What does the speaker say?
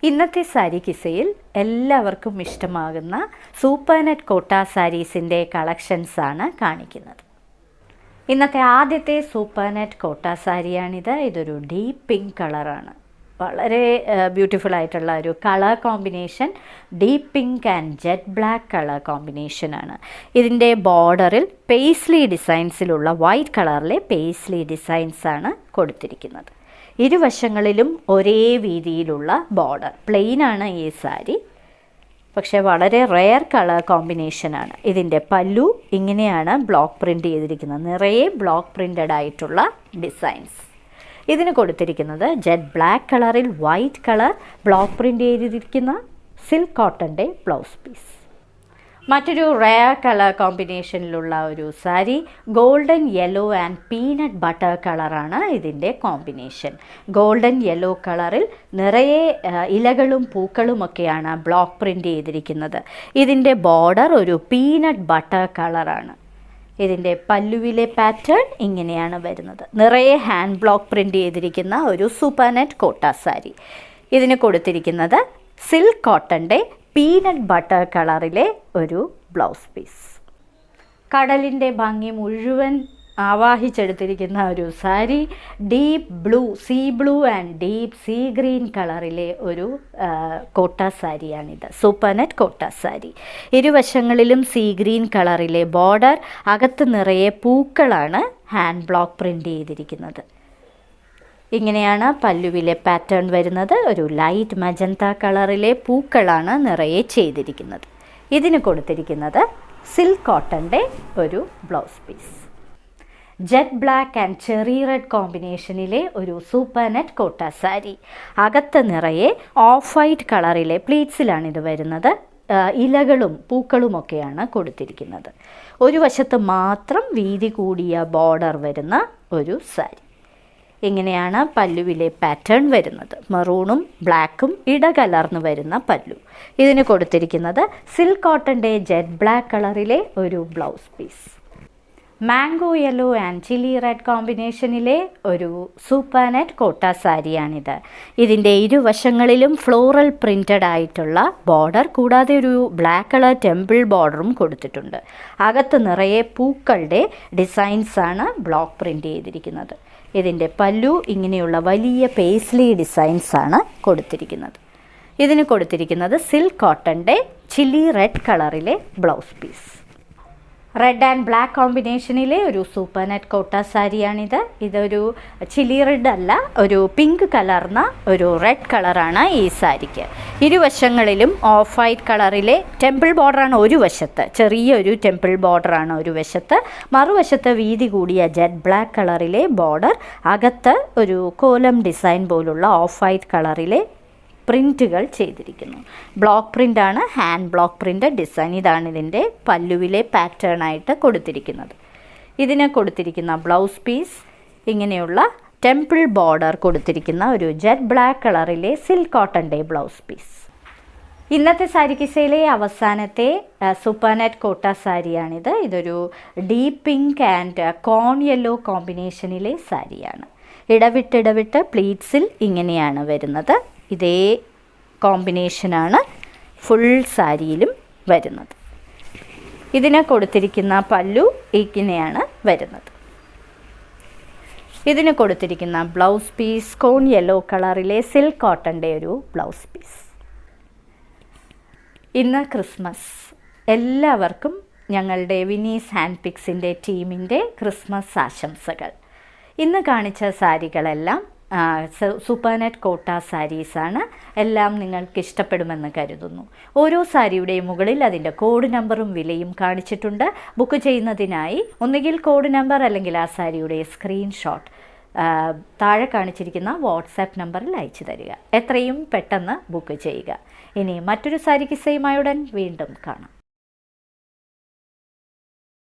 ഇന്നത്തെ സാരി കിസയിൽ എല്ലാവർക്കും ഇഷ്ടമാകുന്ന super net കോട്ട സാരീസിൻ്റെ കളക്ഷൻസാണ് കാണിക്കുന്നത്. ഇന്നത്തെ ആദ്യത്തെ സൂപ്പർ നെറ്റ് കോട്ട സാരിയാണിത്. ഇതൊരു ഡീപ്പ് പിങ്ക് കളറാണ്. വളരെ ബ്യൂട്ടിഫുൾ ആയിട്ടുള്ള ഒരു colour combination. Deep pink and jet black colour കോമ്പിനേഷനാണ്. ഇതിൻ്റെ ബോർഡറിൽ പേസ്ലി ഡിസൈൻസിലുള്ള വൈറ്റ് കളറിലെ പേസ്ലി ഡിസൈൻസാണ് കൊടുത്തിരിക്കുന്നത്. ഇരുവശങ്ങളിലും ഒരേ വീതിയിലുള്ള ബോർഡർ. പ്ലെയിനാണ് ഈ സാരി, പക്ഷേ വളരെ റെയർ കളർ കോമ്പിനേഷനാണ്. ഇതിൻ്റെ പല്ലു ഇങ്ങനെയാണ് ബ്ലോക്ക് പ്രിൻ്റ് ചെയ്തിരിക്കുന്നത്. നിറയെ ബ്ലോക്ക് പ്രിൻ്റഡ് ആയിട്ടുള്ള ഡിസൈൻസ്. ഇതിന് കൊടുത്തിരിക്കുന്നത് ജെറ്റ് ബ്ലാക്ക് കളറിൽ വൈറ്റ് കളർ ബ്ലോക്ക് പ്രിൻ്റ് ചെയ്തിരിക്കുന്ന സിൽക്ക് കോട്ടൻ്റെ ബ്ലൗസ് പീസ്. മറ്റൊരു റെയർ കളർ കോമ്പിനേഷനിലുള്ള ഒരു sari golden yellow and peanut butter കളറാണ് ഇതിൻ്റെ കോമ്പിനേഷൻ. ഗോൾഡൻ യെല്ലോ കളറിൽ നിറയെ ഇലകളും പൂക്കളുമൊക്കെയാണ് ബ്ലോക്ക് പ്രിൻ്റ് ചെയ്തിരിക്കുന്നത്. ഇതിൻ്റെ ബോർഡർ ഒരു പീനട്ട് ബട്ടർ കളറാണ്. ഇതിൻ്റെ പല്ലുവിലെ പാറ്റേൺ ഇങ്ങനെയാണ് വരുന്നത്. നിറയെ ഹാൻഡ് ബ്ലോക്ക് പ്രിൻ്റ് ചെയ്തിരിക്കുന്ന ഒരു സൂപ്പർ നെറ്റ് കോട്ട സാരി. ഇതിന് കൊടുത്തിരിക്കുന്നത് സിൽക്ക് കോട്ടൻ്റെ പീനട്ട് ബട്ടർ കളറിലെ ഒരു ബ്ലൗസ് പീസ്. കടലിൻ്റെ ഭംഗി മുഴുവൻ ആവാഹിച്ചെടുത്തിരിക്കുന്ന ഒരു sari. Deep blue, see blue and deep see green കളറിലെ ഒരു കോട്ട സാരിയാണിത്. സൂപ്പർ നെറ്റ് കോട്ട സാരി. ഇരുവശങ്ങളിലും സീ ഗ്രീൻ കളറിലെ ബോർഡർ. അകത്ത് നിറയെ പൂക്കളാണ് ഹാൻഡ് ബ്ലോക്ക് പ്രിൻ്റ് ചെയ്തിരിക്കുന്നത്. ഇങ്ങനെയാണ് പല്ലുവിലെ പാറ്റേൺ വരുന്നത്. ഒരു ലൈറ്റ് മജന്ത കളറിലെ പൂക്കളാണ് നിറയെ ചെയ്തിരിക്കുന്നത്. ഇതിന് കൊടുത്തിരിക്കുന്നത് സിൽക്ക് കോട്ടൻ്റെ ഒരു blouse piece. Jet black and cherry red കോമ്പിനേഷനിലെ ഒരു സൂപ്പർ നെറ്റ് കോട്ട സാരി. അകത്ത് നിറയെ ഓഫ് വൈറ്റ് കളറിലെ പ്ലീറ്റ്സിലാണ് ഇത് വരുന്നത്. ഇലകളും പൂക്കളുമൊക്കെയാണ് കൊടുത്തിരിക്കുന്നത്. ഒരു വശത്ത് മാത്രം വീതി കൂടിയ ബോർഡർ വരുന്ന ഒരു സാരി. ഇങ്ങനെയാണ് പല്ലുവിലെ പാറ്റേൺ വരുന്നത്. മെറൂണും ബ്ലാക്കും ഇടകലർന്ന് വരുന്ന പല്ലു. ഇതിന് കൊടുത്തിരിക്കുന്നത് സിൽക്ക് കോട്ടൻ്റെ ജെറ്റ് ബ്ലാക്ക് കളറിലെ ഒരു blouse piece. Mango yellow and chilli red കോമ്പിനേഷനിലെ ഒരു സൂപ്പർ നെറ്റ് കോട്ട സാരിയാണിത്. ഇതിൻ്റെ ഇരുവശങ്ങളിലും ഫ്ലോറൽ പ്രിൻ്റഡ് ആയിട്ടുള്ള ബോർഡർ, കൂടാതെ ഒരു ബ്ലാക്ക് കളർ ടെമ്പിൾ ബോർഡറും കൊടുത്തിട്ടുണ്ട്. അകത്ത് നിറയെ പൂക്കളുടെ ഡിസൈൻസാണ് ബ്ലോക്ക് പ്രിൻ്റ് ചെയ്തിരിക്കുന്നത്. ഇതിൻ്റെ പല്ലു ഇങ്ങനെയുള്ള വലിയ പേസ്ലി ഡിസൈൻസാണ് കൊടുത്തിരിക്കുന്നത്. ഇതിന് കൊടുത്തിരിക്കുന്നത് സിൽക്ക് കോട്ടൻ്റെ ചില്ലി റെഡ് കളറിലെ blouse piece. Red and black കോമ്പിനേഷനിലെ ഒരു സൂപ്പർ നെറ്റ് കോട്ട സാരിയാണിത്. ഇതൊരു ചില്ലി റെഡ് അല്ല, ഒരു പിങ്ക് കലർന്ന ഒരു റെഡ് കളറാണ് ഈ സാരിക്ക്. ഇരുവശങ്ങളിലും ഓഫ് വൈറ്റ് കളറിലെ ടെമ്പിൾ ബോർഡറാണ് ഒരു വശത്ത്. ചെറിയൊരു ടെമ്പിൾ ബോർഡറാണ് ഒരു വശത്ത്. മറുവശത്ത് വീതി കൂടിയ ജെറ്റ് ബ്ലാക്ക് കളറിലെ ബോർഡർ. അകത്ത് ഒരു കോലം ഡിസൈൻ പോലുള്ള ഓഫ് വൈറ്റ് കളറിലെ പ്രിൻറ്റുകൾ ചെയ്തിരിക്കുന്നു. ബ്ലോക്ക് പ്രിൻ്റാണ്, ഹാൻഡ് ബ്ലോക്ക് പ്രിൻ്റ് ഡിസൈൻ. ഇതാണ് ഇതിൻ്റെ പല്ലുവിലെ പാറ്റേൺ ആയിട്ട് കൊടുത്തിരിക്കുന്നത്. ഇതിന് കൊടുത്തിരിക്കുന്ന ബ്ലൗസ് പീസ് ഇങ്ങനെയുള്ള ടെമ്പിൾ ബോർഡർ കൊടുത്തിരിക്കുന്ന ഒരു ജെറ്റ് ബ്ലാക്ക് കളറിലെ സിൽക്ക് കോട്ടൻ്റെ ബ്ലൗസ് പീസ്. ഇന്നത്തെ സാരി കിസയിലെ അവസാനത്തെ സൂപ്പർ നെറ്റ് കോട്ട സാരിയാണിത്. ഇതൊരു deep pink and corn yellow കോമ്പിനേഷനിലെ സാരിയാണ്. ഇടവിട്ട് പ്ലീറ്റ്സിൽ ഇങ്ങനെയാണ് വരുന്നത്. ഇതേ കോമ്പിനേഷനാണ് ഫുൾ സാരിയിലും വരുന്നത്. ഇതിന് കൊടുത്തിരിക്കുന്ന പല്ലു ഇങ്ങനെയാണ് വരുന്നത്. ഇതിന് കൊടുത്തിരിക്കുന്ന ബ്ലൗസ് പീസ് കോൺ യെല്ലോ കളറിലെ സിൽക്ക് കോട്ടൻ്റെ ഒരു ബ്ലൗസ് പീസ്. ഇന്ന് ക്രിസ്മസ്. എല്ലാവർക്കും ഞങ്ങളുടെ വിനീസ് ഹാൻഡ് പിക്സിൻ്റെ ടീമിൻ്റെ ക്രിസ്മസ് ആശംസകൾ. ഇന്ന് കാണിച്ച സാരികളെല്ലാം സൂപ്പർ നെറ്റ് കോട്ട സാരീസാണ്. എല്ലാം നിങ്ങൾക്ക് ഇഷ്ടപ്പെടുമെന്ന് കരുതുന്നു. ഓരോ സാരിയുടെയും മുകളിൽ അതിൻ്റെ കോഡ് നമ്പറും വിലയും കാണിച്ചിട്ടുണ്ട്. ബുക്ക് ചെയ്യുന്നതിനായി ഒന്നുകിൽ കോഡ് നമ്പർ അല്ലെങ്കിൽ ആ സാരിയുടെ സ്ക്രീൻഷോട്ട് താഴെ കാണിച്ചിരിക്കുന്ന വാട്സാപ്പ് നമ്പറിൽ അയച്ചു തരിക. എത്രയും പെട്ടെന്ന് ബുക്ക് ചെയ്യുക. ഇനി മറ്റൊരു സാരി കിസ്സയുമായി ഉടൻ വീണ്ടും കാണാം.